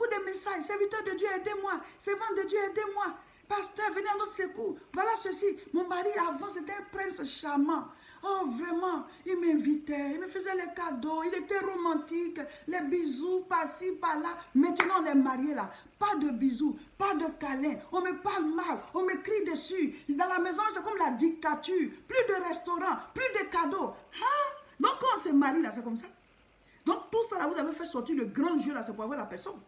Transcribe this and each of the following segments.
beaucoup de messages. Serviteur de Dieu, aidez-moi. Servant de Dieu, aidez-moi. Pasteur, venez à notre secours. Voilà ceci. Mon mari, avant, c'était un prince charmant. Oh, vraiment, il m'invitait, il me faisait les cadeaux, il était romantique, les bisous par-ci, par-là. Maintenant, on est mariés là. Pas de bisous, pas de câlins. On me parle mal, on me crie dessus. Dans la maison, c'est comme la dictature. Plus de restaurants, plus de cadeaux. Hein? Donc, quand on se marie là, c'est comme ça. Donc, tout ça là, vous avez fait sortir le grand jeu là, c'est pour avoir la personne.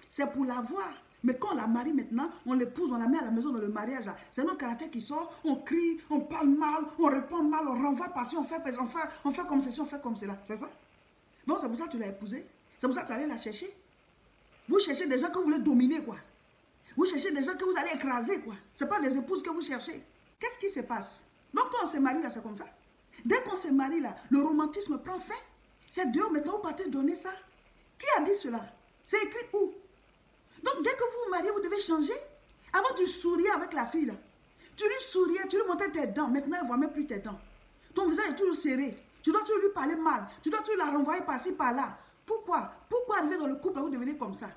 C'est pour l'avoir. Mais quand on la marie maintenant, on l'épouse, on la met à la maison dans le mariage là. C'est notre caractère qui sort, on crie, on parle mal, on répond mal, on renvoie parce qu'on fait comme ceci, on fait comme cela. C'est ça? Donc c'est pour ça que tu l'as épousée. C'est pour ça que tu allais la chercher. Vous cherchez des gens que vous voulez dominer quoi. Vous cherchez des gens que vous allez écraser quoi. Ce n'est pas des épouses que vous cherchez. Qu'est-ce qui se passe? Donc quand on se marie là, c'est comme ça. Dès qu'on se marie là, le romantisme prend fin. C'est dehors maintenant, vous partez donner ça. Qui a dit cela? C'est écrit où? Donc, dès que vous vous mariez, vous devez changer. Avant, tu souriais avec la fille. Là. Tu lui souriais, tu lui montrais tes dents. Maintenant, elle ne voit même plus tes dents. Ton visage est toujours serré. Tu dois toujours lui parler mal. Tu dois toujours la renvoyer par-ci, par-là. Pourquoi? Pourquoi arriver dans le couple, vous devenez comme ça?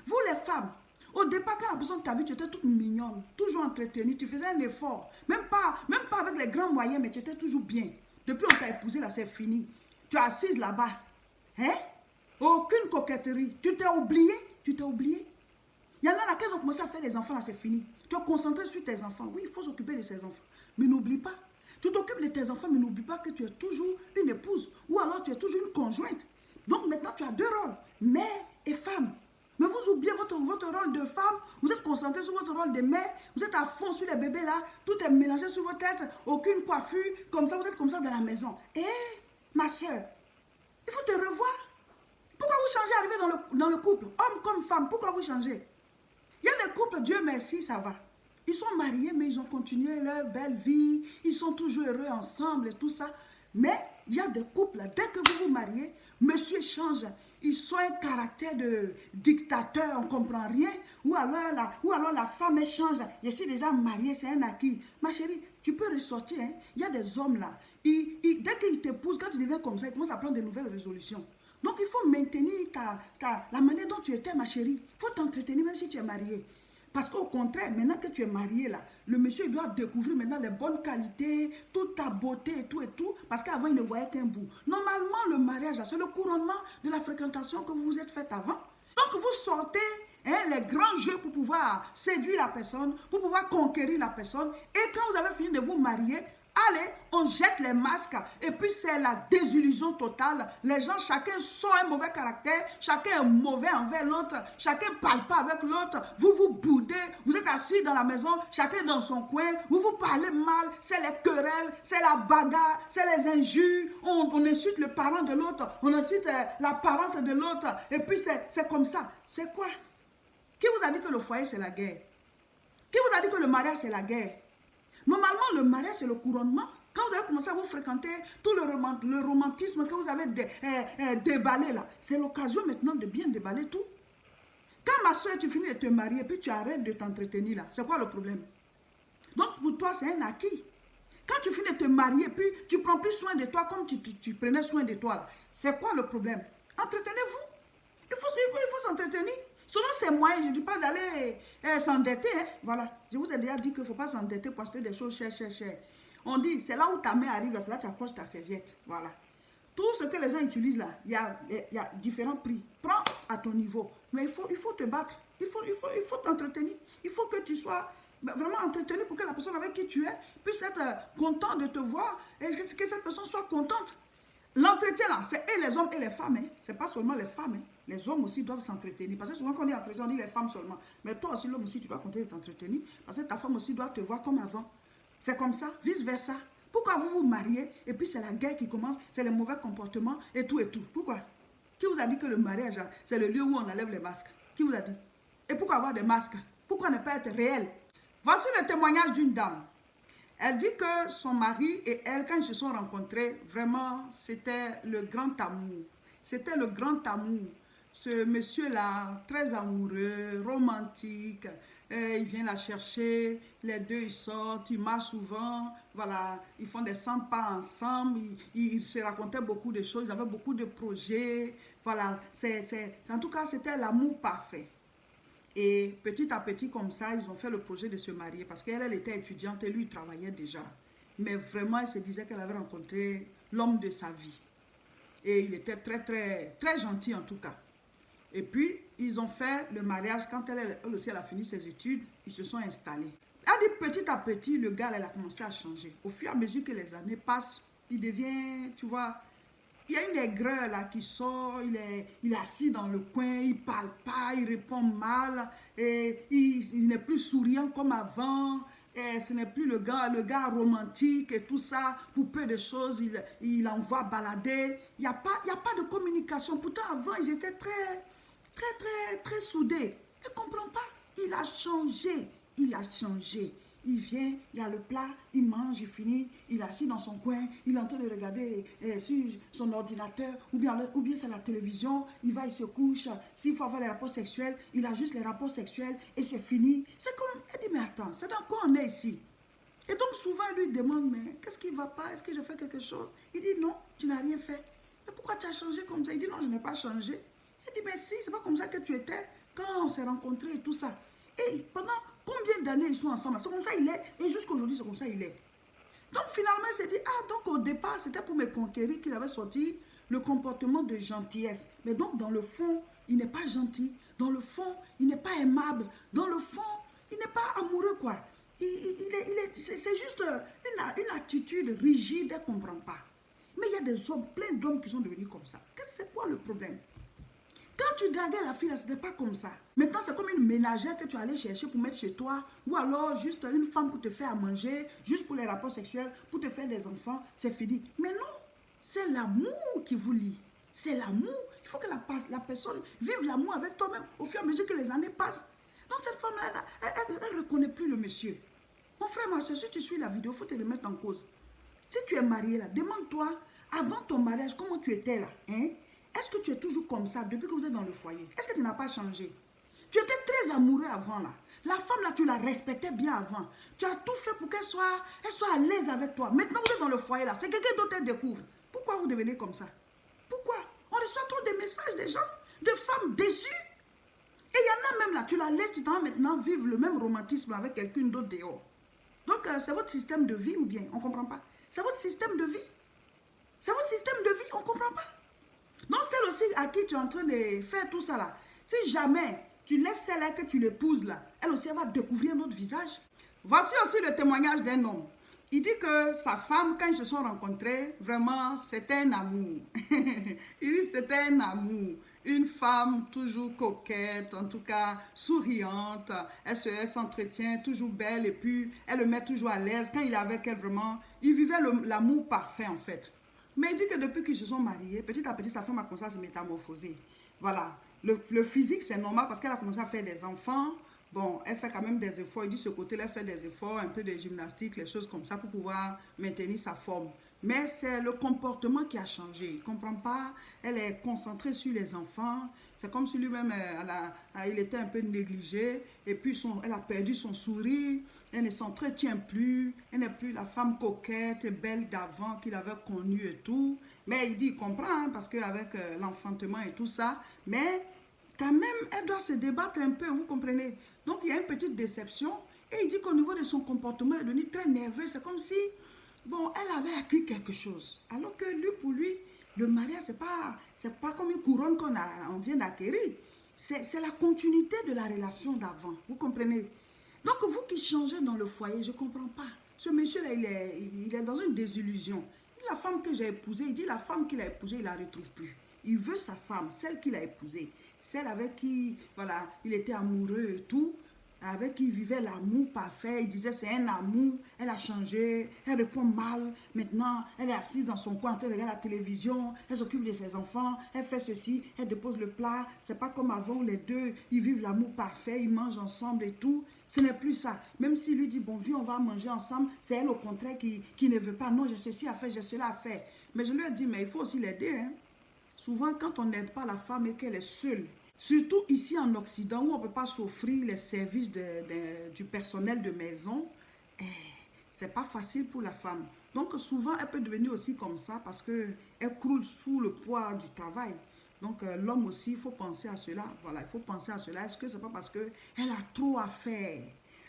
Vous, les femmes, au départ, quand la personne t'a vu, tu étais toute mignonne, toujours entretenue. Tu faisais un effort. Même pas avec les grands moyens, mais tu étais toujours bien. Depuis on t'a épousé, là, c'est fini. Tu es assise là-bas. Hein? Aucune coquetterie. Tu t'es oublié? Tu t'es oublié? Il y en a là, quand ils ont commencé à faire les enfants, là, c'est fini. Tu es concentré sur tes enfants. Oui, il faut s'occuper de ses enfants. Mais n'oublie pas. Tu t'occupes de tes enfants, mais n'oublie pas que tu es toujours une épouse. Ou alors tu es toujours une conjointe. Donc maintenant, tu as deux rôles. Mère et femme. Mais vous oubliez votre rôle de femme. Vous êtes concentré sur votre rôle de mère. Vous êtes à fond sur les bébés là. Tout est mélangé sur votre tête. Aucune coiffure. Comme ça, vous êtes comme ça dans la maison. Eh, ma soeur, il faut te revoir. Pourquoi vous changez arriver dans le couple? Homme comme femme, pourquoi vous changez? Il y a des couples, Dieu merci, ça va. Ils sont mariés, mais ils ont continué leur belle vie. Ils sont toujours heureux ensemble et tout ça. Mais il y a des couples, dès que vous vous mariez, monsieur change. Ils ont un caractère de dictateur, on ne comprend rien. Ou alors la femme elle change. Je suis déjà mariée, c'est un acquis. Ma chérie, tu peux ressortir. Hein? Il y a des hommes là. Dès qu'ils t'épousent, quand tu deviens comme ça, ils commencent à prendre de nouvelles résolutions. Donc, il faut maintenir la manière dont tu étais, ma chérie. Il faut t'entretenir même si tu es mariée. Parce qu'au contraire, maintenant que tu es mariée, là, le monsieur il doit découvrir maintenant les bonnes qualités, toute ta beauté et tout et tout. Parce qu'avant, il ne voyait qu'un bout. Normalement, le mariage, c'est le couronnement de la fréquentation que vous vous êtes faite avant. Donc, vous sortez les grands jeux pour pouvoir séduire la personne, pour pouvoir conquérir la personne. Et quand vous avez fini de vous marier, allez, on jette les masques et puis c'est la désillusion totale. Les gens, chacun sort un mauvais caractère, chacun est mauvais envers l'autre, chacun ne parle pas avec l'autre, vous vous boudez, vous êtes assis dans la maison, chacun dans son coin, vous vous parlez mal, c'est les querelles, c'est la bagarre, c'est les injures, on insulte le parent de l'autre, on insulte la parente de l'autre, et puis c'est comme ça. C'est quoi? Qui vous a dit que le foyer c'est la guerre? Qui vous a dit que le mariage c'est la guerre? Normalement, le mariage, c'est le couronnement. Quand vous avez commencé à vous fréquenter, tout le romantisme que vous avez déballé là, c'est l'occasion maintenant de bien déballer tout. Quand ma soeur, tu finis de te marier, puis tu arrêtes de t'entretenir là, c'est quoi le problème? Donc pour toi, c'est un acquis. Quand tu finis de te marier, puis tu prends plus soin de toi comme tu prenais soin de toi là, c'est quoi le problème? Entretenez-vous. Il faut s'entretenir. Selon ces moyens, je ne dis pas d'aller s'endetter. Hein? Voilà. Je vous ai déjà dit qu'il ne faut pas s'endetter pour acheter des choses chères. On dit, c'est là où ta main arrive, c'est là que tu accroches ta serviette. Voilà. Tout ce que les gens utilisent là, il y a différents prix. Prends à ton niveau. Mais il faut te battre. Il faut t'entretenir. Il faut que tu sois vraiment entretenu pour que la personne avec qui tu es puisse être content de te voir et que cette personne soit contente. L'entretien là, c'est et les hommes et les femmes. Hein. Ce n'est pas seulement les femmes. Hein. Les hommes aussi doivent s'entretenir. Parce que souvent quand on dit entretien, on dit les femmes seulement. Mais toi aussi, l'homme aussi, tu dois continuer de t'entretenir. Parce que ta femme aussi doit te voir comme avant. C'est comme ça, vice versa. Pourquoi vous vous mariez et puis c'est la guerre qui commence, c'est les mauvais comportements et tout et tout. Pourquoi? Qui vous a dit que le mariage, c'est le lieu où on enlève les masques? Qui vous a dit? Et pourquoi avoir des masques? Pourquoi ne pas être réel? Voici le témoignage d'une dame. Elle dit que son mari et elle, quand ils se sont rencontrés, vraiment, c'était le grand amour. C'était le grand amour. ce monsieur-là, très amoureux, romantique, il vient la chercher, les deux ils sortent, ils marchent souvent, voilà, ils font des 100 pas ensemble, ils se racontaient beaucoup de choses, ils avaient beaucoup de projets, voilà, en tout cas c'était l'amour parfait. Et petit à petit comme ça, ils ont fait le projet de se marier parce qu'elle elle était étudiante et lui il travaillait déjà. Mais vraiment, elle se disait qu'elle avait rencontré l'homme de sa vie. Et il était très, très, très gentil en tout cas. Et puis, ils ont fait le mariage. Quand elle aussi, elle a fini ses études, ils se sont installés. Elle dit petit à petit, le gars, elle a commencé à changer. Au fur et à mesure que les années passent, il devient, tu vois, il y a une aigreur là qui sort, il est assis dans le coin, il parle pas, il répond mal, et il n'est plus souriant comme avant. Et ce n'est plus le gars romantique et tout ça. Pour peu de choses, il envoie balader. Il n'y a pas de communication. Pourtant, avant, ils étaient très, très, très, très soudés. Elle ne comprend pas. Il a changé. Il a changé. Il vient, il a le plat, il mange, il finit, il est assis dans son coin, il est en train de regarder sur son ordinateur, ou bien c'est la télévision, il va, il se couche, s'il faut avoir les rapports sexuels, il a juste les rapports sexuels et c'est fini. C'est comme, elle dit, mais attends, c'est dans quoi on est ici? Et donc souvent, elle lui demande, mais qu'est-ce qui ne va pas? Est-ce que je fais quelque chose? Il dit, non, tu n'as rien fait. Mais pourquoi tu as changé comme ça? Il dit, non, je n'ai pas changé. Elle dit, mais si, c'est pas comme ça que tu étais quand on s'est rencontrés et tout ça. Et pendant combien d'années ils sont ensemble? C'est comme ça il est. Et jusqu'aujourd'hui, c'est comme ça il est. Donc finalement, il s'est dit, ah, donc au départ, c'était pour me conquérir qu'il avait sorti le comportement de gentillesse. Mais donc, dans le fond, il n'est pas gentil. Dans le fond, il n'est pas aimable. Dans le fond, il n'est pas amoureux, quoi. C'est juste une attitude rigide, elle ne comprend pas. Mais il y a des hommes, plein d'hommes qui sont devenus comme ça. C'est quoi le problème? Quand tu draguais la fille, ce n'était pas comme ça. Maintenant, c'est comme une ménagère que tu allais chercher pour mettre chez toi. Ou alors, juste une femme pour te faire à manger, juste pour les rapports sexuels, pour te faire des enfants. C'est fini. Mais non, c'est l'amour qui vous lie. C'est l'amour. Il faut que la personne vive l'amour avec toi-même au fur et à mesure que les années passent. Donc, cette femme-là, elle ne reconnaît plus le monsieur. Mon frère, ma soeur, si tu suis la vidéo, il faut te remettre en cause. Si tu es marié là, demande-toi, avant ton mariage, comment tu étais là, hein? Est-ce que tu es toujours comme ça depuis que vous êtes dans le foyer? Est-ce que tu n'as pas changé? Tu étais très amoureux avant là. La femme là, tu la respectais bien avant. Tu as tout fait pour qu'elle soit à l'aise avec toi. Maintenant, vous êtes dans le foyer là. C'est quelqu'un d'autre qui découvre. Pourquoi vous devenez comme ça? Pourquoi? On reçoit trop des messages des gens, de femmes déçues. Et il y en a même là, tu la laisses, tu t'en vas maintenant vivre le même romantisme avec quelqu'un d'autre dehors. Donc, c'est votre système de vie ou bien? On ne comprend pas. C'est votre système de vie. C'est votre système de vie, on ne comprend pas. Donc, celle aussi à qui tu es en train de faire tout ça là, si jamais tu laisses celle-là que tu l'épouses là, elle aussi elle va découvrir un autre visage. Voici aussi le témoignage d'un homme. Il dit que sa femme, quand ils se sont rencontrés, vraiment, c'était un amour. Il dit c'était un amour. Une femme toujours coquette, en tout cas souriante. Elle s'entretient, toujours belle et puis elle le met toujours à l'aise. Quand il est avec elle, vraiment, il vivait l'amour parfait en fait. Mais il dit que depuis qu'ils se sont mariés, petit à petit, sa femme a commencé à se métamorphoser. Voilà. Le physique, c'est normal parce qu'elle a commencé à faire des enfants. Bon, elle fait quand même des efforts. Il dit ce côté-là, elle fait des efforts, un peu de gymnastique, les choses comme ça pour pouvoir maintenir sa forme. Mais c'est le comportement qui a changé. Il ne comprend pas. Elle est concentrée sur les enfants. C'est comme si lui-même, il était un peu négligé. Et puis, elle a perdu son sourire. Elle ne s'entretient plus. Elle n'est plus la femme coquette et belle d'avant qu'il avait connue et tout. Mais il dit, il comprend, hein, parce qu'avec l'enfantement et tout ça. Mais quand même, elle doit se débattre un peu, vous comprenez? Donc, il y a une petite déception. Et il dit qu'au niveau de son comportement, elle est devenue très nerveuse. C'est comme si, bon, elle avait acquis quelque chose. Alors que lui, pour lui, le mariage, c'est pas comme une couronne on vient d'acquérir. C'est la continuité de la relation d'avant. Vous comprenez? Donc, vous qui changez dans le foyer, je ne comprends pas. Ce monsieur-là, il est dans une désillusion. La femme que j'ai épousée, il dit la femme qu'il a épousée, il ne la retrouve plus. Il veut sa femme, celle qu'il a épousée. Celle avec qui, voilà, il était amoureux et tout. Avec qui il vivait l'amour parfait. Il disait c'est un amour. Elle a changé. Elle répond mal. Maintenant, elle est assise dans son coin en train de regarder la télévision. Elle s'occupe de ses enfants. Elle fait ceci. Elle dépose le plat. C'est pas comme avant où les deux, ils vivent l'amour parfait. Ils mangent ensemble et tout. Ce n'est plus ça. Même s'il lui dit, bon, viens, on va manger ensemble. C'est elle au contraire qui ne veut pas. Non, j'ai ceci à faire, j'ai cela à faire. Mais je lui ai dit, mais il faut aussi l'aider. Hein. Souvent, quand on n'aide pas la femme et qu'elle est seule, surtout ici en Occident où on ne peut pas s'offrir les services du personnel de maison, c'est pas facile pour la femme. Donc souvent, elle peut devenir aussi comme ça parce qu'elle croule sous le poids du travail. Donc l'homme aussi, il faut penser à cela. Voilà, il faut penser à cela. Est-ce que c'est pas parce qu'elle a trop à faire?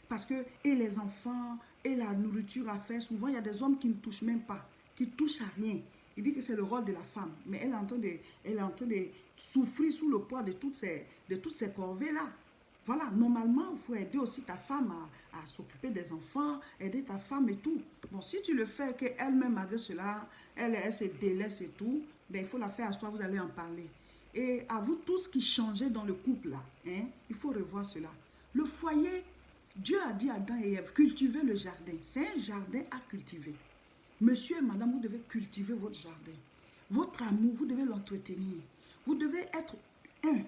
Parce que, et les enfants, et la nourriture à faire, souvent il y a des hommes qui ne touchent même pas, qui ne touchent à rien. Il dit que c'est le rôle de la femme, mais elle est en train de souffrir sous le poids de toutes ces corvées-là. Voilà, normalement, il faut aider aussi ta femme à s'occuper des enfants, aider ta femme et tout. Bon, si tu le fais qu'elle-même, malgré cela, elle se délaisse et tout, ben, il faut la faire asseoir, vous allez en parler. Et à vous tous qui changez dans le couple, là, hein, il faut revoir cela. Le foyer, Dieu a dit à Adam et Ève, cultivez le jardin. C'est un jardin à cultiver. Monsieur et madame, vous devez cultiver votre jardin. Votre amour, vous devez l'entretenir. Vous devez être un.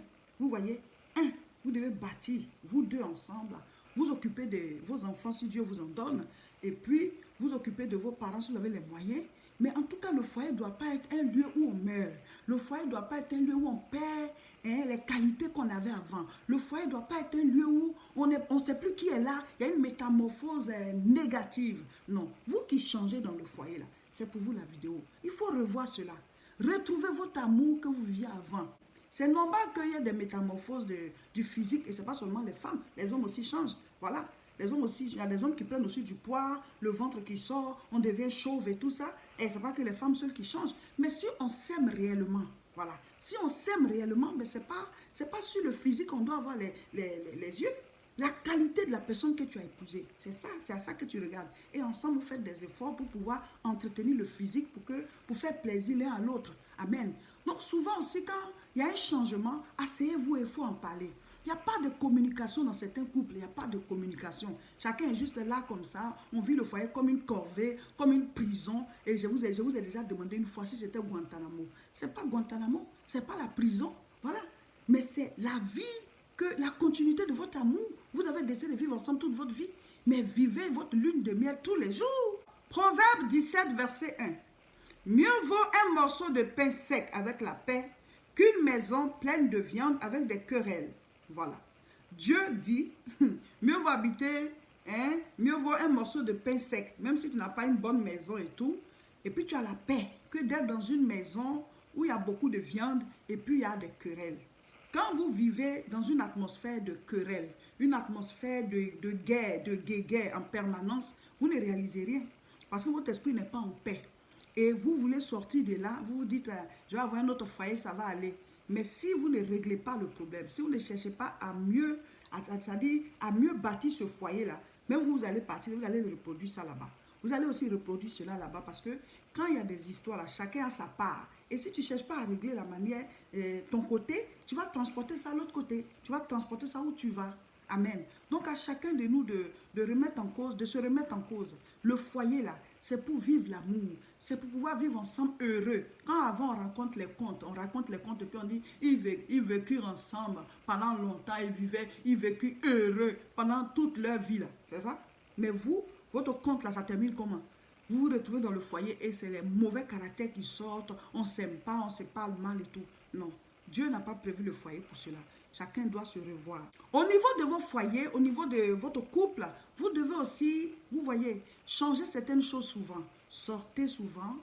Vous voyez, un. Vous devez bâtir, vous deux ensemble. Vous occupez de vos enfants si Dieu vous en donne. Et puis, vous occupez de vos parents si vous avez les moyens. Mais en tout cas, le foyer ne doit pas être un lieu où on meurt. Le foyer ne doit pas être un lieu où on perd les qualités qu'on avait avant. Le foyer ne doit pas être un lieu où on ne sait plus qui est là. Il y a une métamorphose négative. Non, vous qui changez dans le foyer, là, c'est pour vous la vidéo. Il faut revoir cela. Retrouvez votre amour que vous viviez avant. C'est normal qu'il y ait des métamorphoses du physique et ce n'est pas seulement les femmes. Les hommes aussi changent. Voilà. Les hommes aussi, il y a des hommes qui prennent aussi du poids, le ventre qui sort, on devient chauve et tout ça. Et ce n'est pas que les femmes seules qui changent. Mais si on s'aime réellement, voilà. Si on s'aime réellement, mais ce n'est pas sur le physique qu'on doit avoir les yeux. La qualité de la personne que tu as épousée, c'est ça, c'est à ça que tu regardes. Et ensemble, vous faites des efforts pour pouvoir entretenir le physique pour faire plaisir l'un à l'autre. Amen. Donc souvent aussi, quand il y a un changement, asseyez-vous et il faut en parler. Il n'y a pas de communication dans certains couples, il n'y a pas de communication. Chacun est juste là comme ça, on vit le foyer comme une corvée, comme une prison. Et je vous ai déjà demandé une fois si c'était Guantanamo. Ce n'est pas Guantanamo, ce n'est pas la prison, voilà. Mais c'est la vie, la continuité de votre amour. Vous avez décidé de vivre ensemble toute votre vie, mais vivez votre lune de miel tous les jours. Proverbe 17, verset 1. Mieux vaut un morceau de pain sec avec la paix qu'une maison pleine de viande avec des querelles. Voilà. Dieu dit, mieux vaut habiter, mieux vaut un morceau de pain sec, même si tu n'as pas une bonne maison et tout, et puis tu as la paix, que d'être dans une maison où il y a beaucoup de viande et puis il y a des querelles. Quand vous vivez dans une atmosphère de querelles, une atmosphère de guerre, de guéguerre en permanence, vous ne réalisez rien, parce que votre esprit n'est pas en paix. Et vous voulez sortir de là, vous vous dites, je vais avoir un autre foyer, ça va aller. Mais si vous ne réglez pas le problème, si vous ne cherchez pas à mieux bâtir ce foyer-là, même vous allez partir, vous allez reproduire ça là-bas. Vous allez aussi reproduire cela là-bas parce que quand il y a des histoires là, chacun a sa part. Et si tu ne cherches pas à régler la manière, ton côté, tu vas transporter ça à l'autre côté. Tu vas transporter ça où tu vas. Amen. Donc à chacun de nous de remettre en cause, de se remettre en cause. Le foyer là, c'est pour vivre l'amour. C'est pour pouvoir vivre ensemble heureux. Quand avant on raconte les contes et puis on dit ils vécurent ensemble pendant longtemps, ils vécurent heureux pendant toute leur vie là. C'est ça? Mais vous, votre conte là, ça termine comment? Vous vous retrouvez dans le foyer et c'est les mauvais caractères qui sortent. On ne s'aime pas, on se parle mal et tout. Non, Dieu n'a pas prévu le foyer pour cela. Chacun doit se revoir. Au niveau de vos foyers, au niveau de votre couple, vous devez aussi, vous voyez, changer certaines choses souvent. Sortez souvent,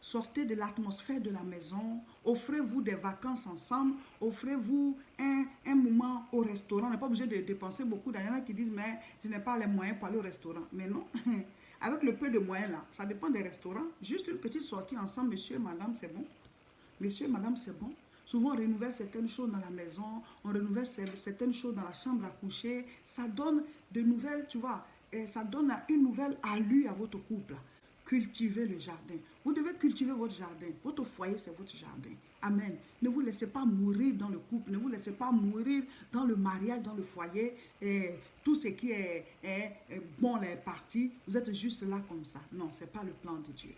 sortez de l'atmosphère de la maison, offrez-vous des vacances ensemble, offrez-vous un moment au restaurant. On n'est pas obligé de dépenser beaucoup. Il y en a qui disent, mais je n'ai pas les moyens pour aller au restaurant. Mais non, avec le peu de moyens là, ça dépend des restaurants. Juste une petite sortie ensemble, monsieur, madame, c'est bon. Monsieur, madame, c'est bon. Souvent, on renouvelle certaines choses dans la maison, on renouvelle certaines choses dans la chambre à coucher. Ça donne de nouvelles, tu vois, et ça donne une nouvelle allure à votre couple. Cultivez le jardin. Vous devez cultiver votre jardin. Votre foyer, c'est votre jardin. Amen. Ne vous laissez pas mourir dans le couple. Ne vous laissez pas mourir dans le mariage, dans le foyer. Et tout ce qui est bon est parti. Vous êtes juste là comme ça. Non, ce n'est pas le plan de Dieu.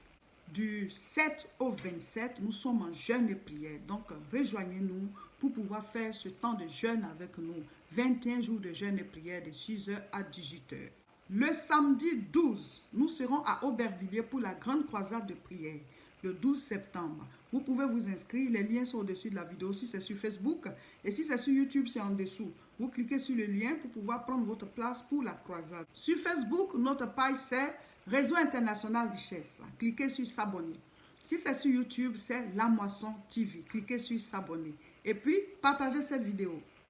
Du 7 au 27, nous sommes en jeûne et prière. Donc, rejoignez-nous pour pouvoir faire ce temps de jeûne avec nous. 21 jours de jeûne et prière de 6h à 18h. Le samedi 12, nous serons à Aubervilliers pour la grande croisade de prière. le 12 septembre. Vous pouvez vous inscrire, les liens sont au-dessus de la vidéo. Si c'est sur Facebook et si c'est sur YouTube, c'est en dessous. Vous cliquez sur le lien pour pouvoir prendre votre place pour la croisade. Sur Facebook, notre page c'est Réseau International Richesse. Cliquez sur s'abonner. Si c'est sur YouTube, c'est La Moisson TV. Cliquez sur s'abonner. Et puis, partagez cette vidéo.